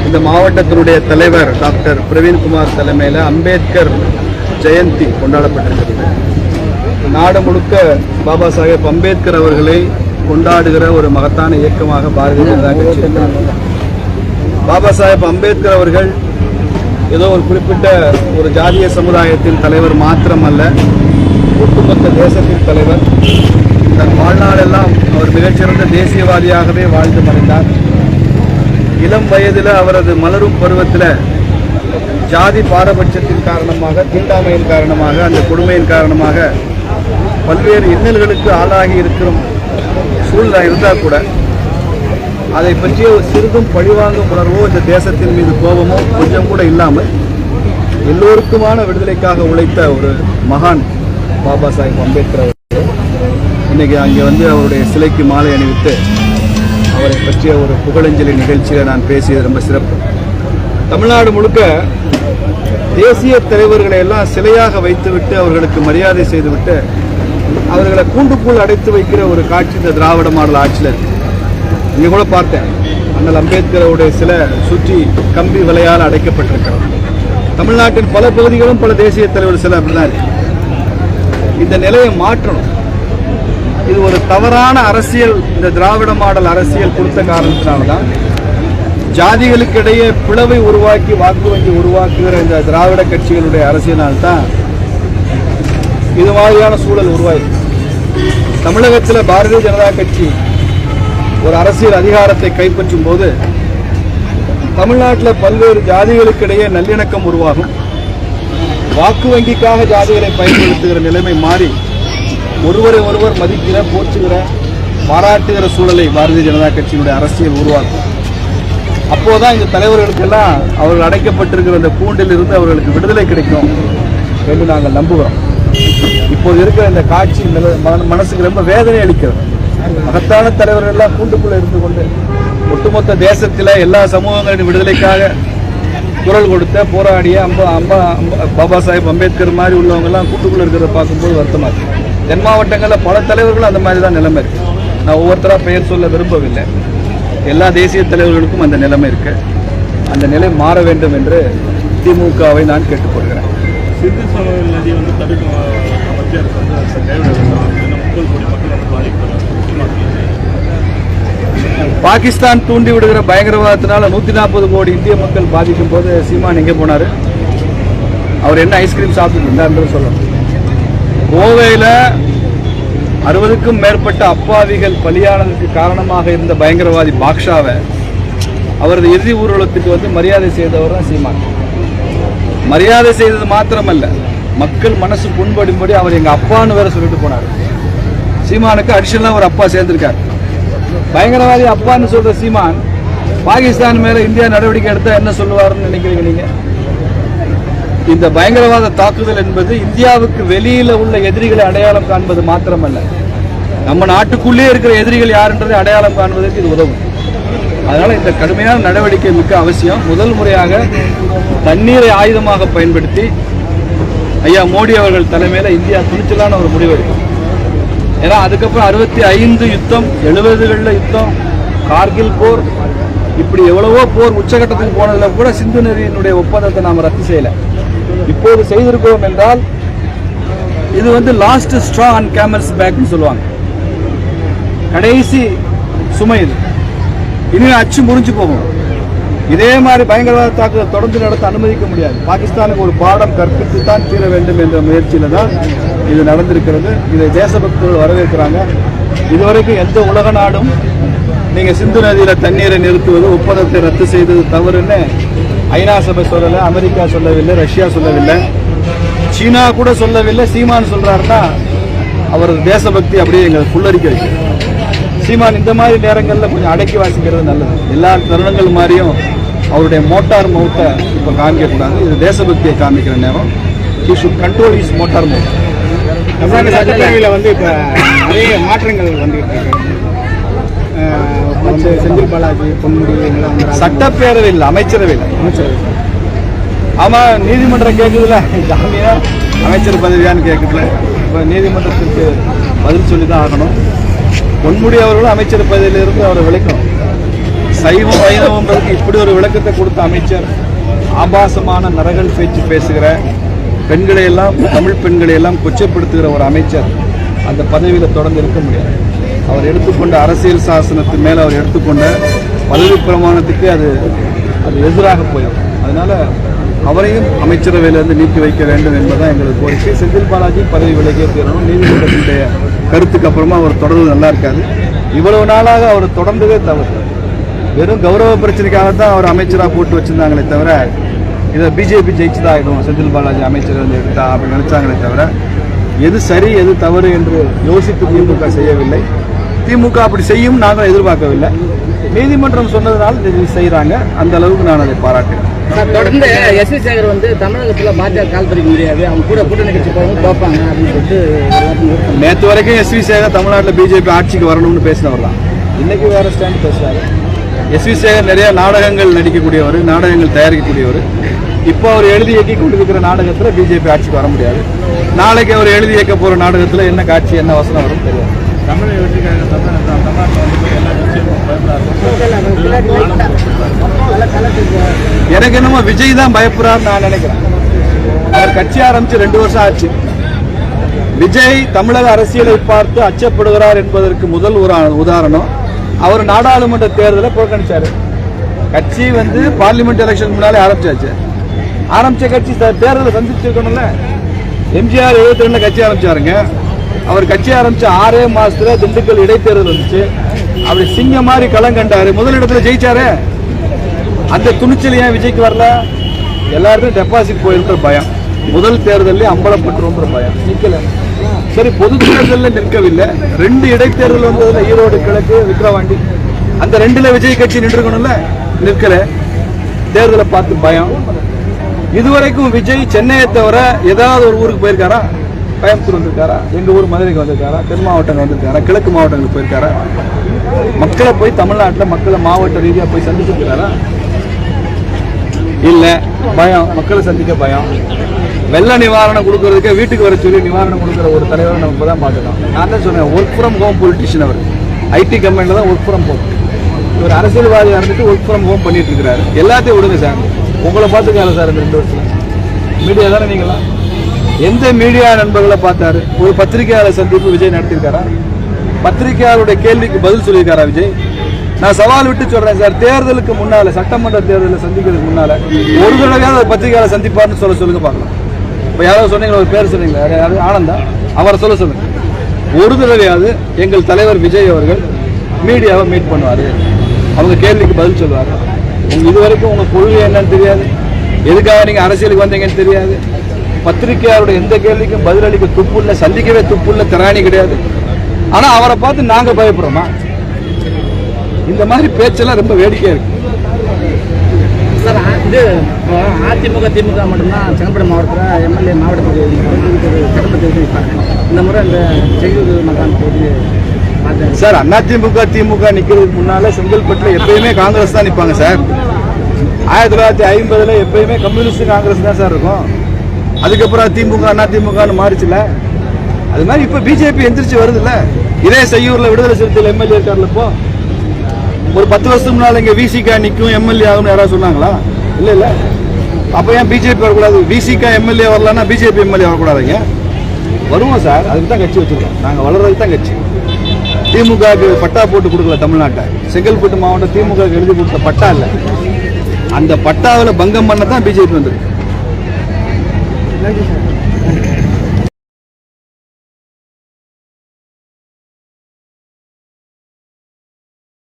இந்த மாவட்டத்தினுடைய தலைவர் டாக்டர் பிரவீன்குமார் தலைமையில் அம்பேத்கர் ஜெயந்தி கொண்டாடப்பட்டிருக்கிறது. நாடு முழுக்க பாபா சாஹேப் அம்பேத்கர் அவர்களை கொண்டாடுகிற ஒரு மகத்தான இயக்கமாக பாரதிய ஜனதா கட்சி. பாபா சாஹேப் அம்பேத்கர் அவர்கள் ஏதோ ஒரு குறிப்பிட்ட ஒரு ஜாதிய சமுதாயத்தின் தலைவர் மாத்திரமல்ல, ஒட்டுமொத்த தேசத்தின் தலைவர். தன் வாழ்நாளெல்லாம் அவர் மிகச்சிறந்த தேசியவாதியாகவே வாழ்ந்து மறைந்தார். இளம் வயதில் அவரது மலரும் பருவத்தில் ஜாதி பாரபட்சத்தின் காரணமாக, தீண்டாமையின் காரணமாக, அந்த கொடுமையின் காரணமாக பல்வேறு இன்னல்களுக்கு ஆளாகி இருக்கிற சூழ்நிலை இருந்தால் கூட அதை பற்றிய ஒரு சிறிதும் பழிவாங்கும் உணர்வோ இந்த தேசத்தின் மீது கோபமோ கொஞ்சம் கூட இல்லாமல் எல்லோருக்குமான விடுதலைக்காக உழைத்த ஒரு மகான் பாபா சாஹேப் அம்பேத்கர் அவர்கள் இன்னைக்கு அங்கே அவருடைய சிலைக்கு மாலை அணிவித்து அவரை பற்றிய ஒரு புகழஞ்சலி நிகழ்ச்சியில் நான் பேசியது ரொம்ப சிறப்பு. தமிழ்நாடு முழுக்க தேசிய தலைவர்களை எல்லாம் சிலையாக வைத்துவிட்டு அவர்களுக்கு மரியாதை செய்துவிட்டு அவர்களை கூண்டுக்குள் அடைத்து வைக்கிற ஒரு காட்சி இந்த திராவிட மாடல் ஆட்சியில் இருக்கு. இங்கே கூட பார்த்தேன், அண்ணல் அம்பேத்கருடைய சிலை சுற்றி கம்பி வலையால் அடைக்கப்பட்டிருக்கிறது. தமிழ்நாட்டின் பல பகுதிகளும் பல தேசிய தலைவர் சிலை அப்படிதான் இருக்கு. இந்த நிலையை மாற்றணும். இது ஒரு தவறான அரசியல், இந்த திராவிட மாடல் அரசியல் கொடுத்த காரணத்தினால்தான் ஜாதிகளுக்கிடையே பிளவை உருவாக்கி வாக்கு வங்கி உருவாக்குகிற இந்த திராவிட கட்சிகளுடைய அரசியலால்தான் இது மாதிரியான சூழல் உருவாயிருக்கு. தமிழகத்தில் பாரதிய ஜனதா கட்சி ஒரு அரசியல் அதிகாரத்தை கைப்பற்றும் போது தமிழ்நாட்டில் பல்வேறு ஜாதிகளுக்கிடையே நல்லிணக்கம் உருவாகும். வாக்கு வங்கிக்காக ஜாதிகளை பயன்படுத்துகிற நிலைமை மாறி ஒருவரை ஒருவர் மதிக்கிற, போற்றுகிற, பாராட்டுகிற சூழலை பாரதிய ஜனதா கட்சியினுடைய அரசியல் உருவாக்கும். அப்போதான் இந்த தலைவர்களுக்கெல்லாம் அவர்கள் அடைக்கப்பட்டிருக்கிற அந்த கூண்டில் இருந்து அவர்களுக்கு விடுதலை கிடைக்கும் என்று நாங்கள் நம்புகிறோம். இப்போது இருக்கிற இந்த காட்சி மனசுக்கு ரொம்ப வேதனை அளிக்கிறது. மகத்தான தலைவர்கள் எல்லாம் கூண்டுக்குள்ள இருந்து கொண்டு ஒட்டுமொத்த தேசத்தில் எல்லா சமூகங்களின் விடுதலைக்காக குரல் கொடுத்த, போராடிய பாபா சாஹேப் அம்பேத்கர் மாதிரி உள்ளவங்க எல்லாம் கூட்டுக்குள்ள இருக்கிறத பார்க்கும்போது வருத்தமா இருக்கு. தென் மாவட்டங்களில் பல தலைவர்களும் அந்த மாதிரி தான் நிலைமை இருக்கு. நான் ஒவ்வொருத்தராக பெயர் சொல்ல விரும்பவில்லை. எல்லா தேசிய தலைவர்களுக்கும் அந்த நிலைமை இருக்கு. அந்த நிலை மாற வேண்டும் என்று திமுகவை நான் கேட்டுக்கொள்கிறேன். சிந்து சமவெளி நதி தடுக்கும் மத்திய அரசு பாகிஸ்தான் தூண்டி விடுகிற பயங்கரவாதத்தினால 140 கோடி இந்திய மக்கள் பாதிக்கும் போது சீமான் எங்கே போனார்? அவர் என்ன ஐஸ்கிரீம் சாப்பிட்டு இருந்தார் சொல்லணும். கோவையில் 60க்கும் மேற்பட்ட அப்பாவிகள் பலியானதுக்கு காரணமாக இருந்த பயங்கரவாதி பாக்ஷாவை அவரது இறுதி ஊர்வலத்துக்கு மரியாதை செய்தவர் தான் சீமான். மரியாதை செய்தது மாத்திரமல்ல, மக்கள் மனசு புண்படும்படி அவர் எங்க அப்பான்னு வேற சொல்லிட்டு போனார். சீமானுக்கு அடிஷனலா ஒரு அப்பா சேர்ந்திருக்கார். பயங்கரவாதி அப்பான்னு சொல்ற சீமான் பாகிஸ்தான் மேல இந்தியா நடவடிக்கை எடுத்தா என்ன சொல்லுவாருன்னு நினைக்கிறீங்க நீங்க? இந்த பயங்கரவாத தாக்குதல் என்பது இந்தியாவுக்கு வெளியில உள்ள எதிரிகளை அடையாளம் காண்பது மாத்திரமல்ல, நம்ம நாட்டுக்குள்ளே இருக்கிற எதிரிகள் யாருன்றதை அடையாளம் காண்பதற்கு இது உதவும். அதனால இந்த கடுமையான நடவடிக்கை மிக்க அவசியம். முதல் முறையாக தண்ணீரை ஆயுதமாக பயன்படுத்தி ஐயா மோடி அவர்கள் தலைமையில் இந்தியா துணிச்சலான ஒரு முடிவு எடுக்கும். ஏன்னா அதுக்கப்புறம் 65 யுத்தம், 70களில் யுத்தம், கார்கில் போர், இப்படி எவ்வளவோ போர் உச்சகட்டத்துக்கு போனதுல கூட சிந்து நதியினுடைய ஒப்பந்தத்தை நாம் ரத்து செய்யல. இப்போது செய்திருக்கிறோம் என்றால் இது லாஸ்ட் ஸ்ட்ரா ஆன் கேமல்ஸ் பேக்னு சொல்லுவாங்க. கடைசி சுமை இது. இனிமே அச்சு முடிஞ்சு போகும். இதே மாதிரி பயங்கரவாத தாக்குதல் தொடர்ந்து நடத்த அனுமதிக்க முடியாது. பாகிஸ்தானுக்கு ஒரு பாடம் கற்பித்து தான் தீர வேண்டும் என்ற முயற்சியில தான் இது நடந்திருக்கிறது. இதை தேசபக்தர்கள் வரவேற்கிறாங்க. இதுவரைக்கும் எந்த உலக நாடும் நீங்க சிந்து நதியில தண்ணீரை நிறுத்துவது, ஒப்பந்தத்தை ரத்து செய்தது தவறுன்னு ஐநா சபை சொல்லலை, அமெரிக்கா சொல்லவில்லை, ரஷ்யா சொல்லவில்லை, சீனா கூட சொல்லவில்லை. சீமான் சொல்றாருன்னா அவரது தேசபக்தி அப்படியே எங்களை புல்லரிக்க வைக்கிறது. சீமான் இந்த மாதிரி நேரங்களில் கொஞ்சம் அடக்கி வாசிக்கிறது நல்லது. எல்லா தருணங்கள் மாதிரியும் அவருடைய மோட்டார் மவுத்தை இப்போ காமிக்கக்கூடாது. இது தேசபக்தியை காமிக்கிற நேரம். He should control his motor mouth. சட்டப்பேரவையில் இப்போ நிறைய மாற்றங்கள் வந்துகிட்டு இருக்கு. செந்தில் பாலாஜி, பொன்முடி, சட்டப்பேரவை இல்லை, அமைச்சரவை. ஆமா, நீதிமன்றம் கேட்குதுல ஜாமீனா அமைச்சர் பதவியான்னு கேட்குதுல. இப்போ நீதிமன்றத்திற்கு பதில் சொல்லி தான் ஆகணும். பொன்முடி அவர்களும் அமைச்சர் பதவியிலிருந்து அவரை விளக்கணும். சைவம் வைணவம்ன்றதுக்கு இப்படி ஒரு விளக்கத்தை கொடுத்த அமைச்சர் ஆபாசமான நரகல் பேச்சு பேசுகிற பெண்களை எல்லாம், தமிழ் பெண்களை எல்லாம் கொச்சைப்படுத்துகிற ஒரு அமைச்சர் அந்த பதவியில் தொடர்ந்து இருக்க முடியாது. அவர் எடுத்துக்கொண்ட அரசியல் சாசனத்து மேலே அவர் எடுத்துக்கொண்ட பதவி பிரமாணத்துக்கு அது எதிராக போயிடும். அதனால அவரையும் அமைச்சரவையிலிருந்து நீக்கி வைக்க வேண்டும் என்பதுதான் எங்களுக்கு கோரிக்கை. செந்தில் பாலாஜி பதவி விலகியே தீரணும். நீதிமன்றத்தினுடைய கருத்துக்கு அப்புறமா அவர் தொடர்ந்து நல்லா இருக்காது. இவ்வளவு நாளாக அவர் தொடர்ந்ததே தவறு. வெறும் கௌரவ பிரச்சனைக்காக தான் அவர் அமைச்சராக போட்டு வச்சிருந்தாங்களே தவிர இதை பிஜேபி ஜெயிச்சுதான் ஆகிடும், செந்தில் பாலாஜி அமைச்சர் வந்து எடுத்தா அப்படின்னு நினைச்சாங்களே தவிர எது சரி எது தவறு என்று யோசித்து திமுக செய்யவில்லை. திமுக அப்படி செய்யும் நாங்கள் எதிர்பார்க்கவில்லை. நீதிமன்றம் சொன்னதுனால செய்யறாங்க. அந்த அளவுக்கு நான் அதை பாராட்டுறேன். தொடர்ந்து எஸ்.வி. சேகர் வந்து தமிழகத்தில் பாஜக கால் பிடிக்க முடியாது, அவங்க கூட கூட்டணி கட்சி போவாங்க பார்ப்பாங்க அப்படின்னு சொல்லிட்டு நேற்று வரைக்கும் எஸ்.வி. சேகர் தமிழ்நாட்டில் பிஜேபி ஆட்சிக்கு வரணும்னு பேசினவர் தான். இன்னைக்கு வேற ஸ்டாண்ட் பேசுறாரு. எஸ்.வி. சேகர் நிறைய நாடகங்கள் நடிக்கக்கூடியவர், நாடகங்கள் தயாரிக்கக்கூடியவர். இப்போ அவர் எழுதி இயக்கி கொண்டிருக்கிற நாடகத்தில் பிஜேபி ஆட்சிக்கு வர முடியாது. நாளைக்கு அவர் எழுதி இயக்க போற நாடகத்தில் என்ன காட்சி என்ன வசனம் வரும் தெரியாது. தமிழக வெற்றிக்காக தமிழ்நாட்டில் வந்து எல்லா விஷயமும் எனக்கு என்னமோ விஜய் தான் பயப்படுறாருன்னு நான் நினைக்கிறேன். அவர் கட்சி ஆரம்பிச்சு 2 வருஷம் ஆச்சு. விஜய் தமிழக அரசியலை பார்த்து அச்சப்படுகிறார் என்பதற்கு முதல் ஒரு உதாரணம் அவர் நாடாளுமன்ற தேர்தலை புறக்கணிச்சாரு. கட்சி வந்து பார்லிமெண்ட் எலெக்ஷன் முன்னாலே ஆரம்பிச்ச கட்சி தேர்தலை சந்திச்சிருக்கணும்ல. எம்ஜிஆர் 72 கட்சி ஆரம்பிச்சாருங்க. அவர் கட்சி ஆரம்பிச்ச 6 மாசத்துல திண்டுக்கல் இடைத்தேர்தல் வந்துச்சு. அப்படி சிங்க மாதிரி களம் கண்டாரு. முதலிடத்துல ஜெயிச்சாரு. அந்த துணிச்சல் ஏன் விஜய்க்கு வரல? எல்லாருக்கும் டெபாசிட் போயிருக்கிற பயம், முதல் தேர்தலில் அம்பலப்பட்டுருன்ற பயம், நிக்கல. சரி, பொது தேர்தலில் நிற்கவில்லை. 2 இடைத்தேர்தல் வந்ததுல ஈரோடு கிழக்கு, விக்கிரவாண்டி, அந்த 2ல விஜய் கட்சி நின்றுக்கணும்ல, நிற்கல. தேர்தலை பார்த்து பயம். இதுவரைக்கும் விஜய் சென்னையை தவிர ஏதாவது ஒரு ஊருக்கு போயிருக்காரா? கோயம்புத்தூர் வந்திருக்காரா? எங்க ஊர் மதுரைக்கு வந்திருக்காரா? தென் மாவட்டம் வந்திருக்காரா? கிழக்கு மாவட்டங்களுக்கு போயிருக்காரா? மக்களை போய் தமிழ்நாட்டில் மக்களை மாவட்ட ரீதியாக போய் சந்திச்சிருக்காரா? இல்ல. பயம், மக்களை சந்திக்க பயம். வெள்ள நிவாரணம் கொடுக்கறதுக்கு வீட்டுக்கு வர சொல்லி நிவாரணம் கொடுக்குற ஒரு தலைவரை நம்ம இப்பதான் பார்த்துட்டோம். நான் தான் சொன்னேன், ஒர்க் ஃப்ரம் ஹோம் பொலிட்டிஷியன். அவர் ஐடி கம்பெனில தான் ஒர்க் ஃப்ரம் ஹோம். இவர் அரசியல்வாதியாக இருந்துட்டு ஒர்க் ஃப்ரம் ஹோம் பண்ணிட்டு இருக்கிறாரு. எல்லாத்தையும் விடுங்க சார், உங்களை பார்த்துக்கால சார். இந்த 2 வருஷம் மீடியா தானே நீங்களா? எந்த மீடியா நண்பர்களை பார்த்தாரு? ஒரு பத்திரிகையாளர் சந்திப்பு விஜய் நடத்திருக்காரா? பத்திரிகையாளருடைய கேள்விக்கு பதில் சொல்லியிருக்காரா விஜய்? நான் சவால் விட்டு சொல்றேன் சார், தேர்தலுக்கு முன்னால, சட்டமன்ற தேர்தலில் சந்திக்கிறதுக்கு முன்னால ஒரு தடவையாவது பத்திரிகையாளர் சந்திப்பார்னு சொல்லுங்க பார்க்கலாம். இப்போ யாராவது சொன்னீங்களா? ஒரு பேர் சொன்னீங்களா? யாராவது ஆனந்தா? அவரை சொல்லுங்க. ஒரு தடவையாவது எங்கள் தலைவர் விஜய் அவர்கள் மீடியாவை மீட் பண்ணுவார், அவங்க கேள்விக்கு பதில் சொல்லுவார். இதுவரைக்கும் உங்க கொள்கை என்னன்னு தெரியாது, எதுக்காக நீங்க அரசியலுக்கு வந்தீங்கன்னு தெரியாது. பத்திரிகையாளருடைய எந்த கேள்விக்கும் பதிலளிக்க துப்பு இல்லை, சந்திக்கவே துப்பு இல்லை, திராணி கிடையாது. ஆனா அவரை பார்த்து நாங்க பயப்படுறோமா? இந்த மாதிரி பேச்செல்லாம் ரொம்ப வேடிக்கையா இருக்கு சார். இது அதிமுக திமுக மட்டும்தான் செங்கல்பட்டு மாவட்டத்தில் எம்எல்ஏ மாவட்டத்தில் இந்த முறை இந்த செய்தி மகான் போது சார். அதிமுக திமுக நிக்கிறதுக்கு முன்னால செங்கல்பட்டுல எப்பயுமே காங்கிரஸ் தான் நிற்பாங்க சார். 1950 எப்பயுமே கம்யூனிஸ்ட் காங்கிரஸ் தான் சார் இருக்கும். அதுக்கப்புறம் திமுக அதிமுகன்னு மாறிச்சுல. அது மாதிரி இப்ப பிஜேபி எந்திரிச்சு வருது இல்ல. இதே செய்யூர்ல விடுதலை சிறுத்தைகள் எம்எல்ஏ இருக்காருல. இப்போ ஒரு 10 வருஷத்துக்கு முன்னால இங்க விசிகா நிற்கும் எம்எல்ஏ ஆகும் யாராவது சொன்னாங்களா? இல்ல. அப்ப ஏன் பிஜேபி வரக்கூடாது? விசிகா எம்எல்ஏ வரலன்னா பிஜேபி எம்எல்ஏ வரக்கூடாதுங்க. வருவோம் சார், அதுக்கு தான் கட்சி வச்சிருக்கோம். நாங்க வளர்றதுக்கு தான் கட்சி. திமுகவுக்கு பட்டா போட்டு கொடுக்கல தமிழ்நாட்டை. செங்கல்பட்டு மாவட்டம் திமுக எழுதி கொடுத்த பட்டா இல்ல, அந்த பட்டாவில் பங்கம் பண்ண தான் பிஜேபி வந்திருக்கு.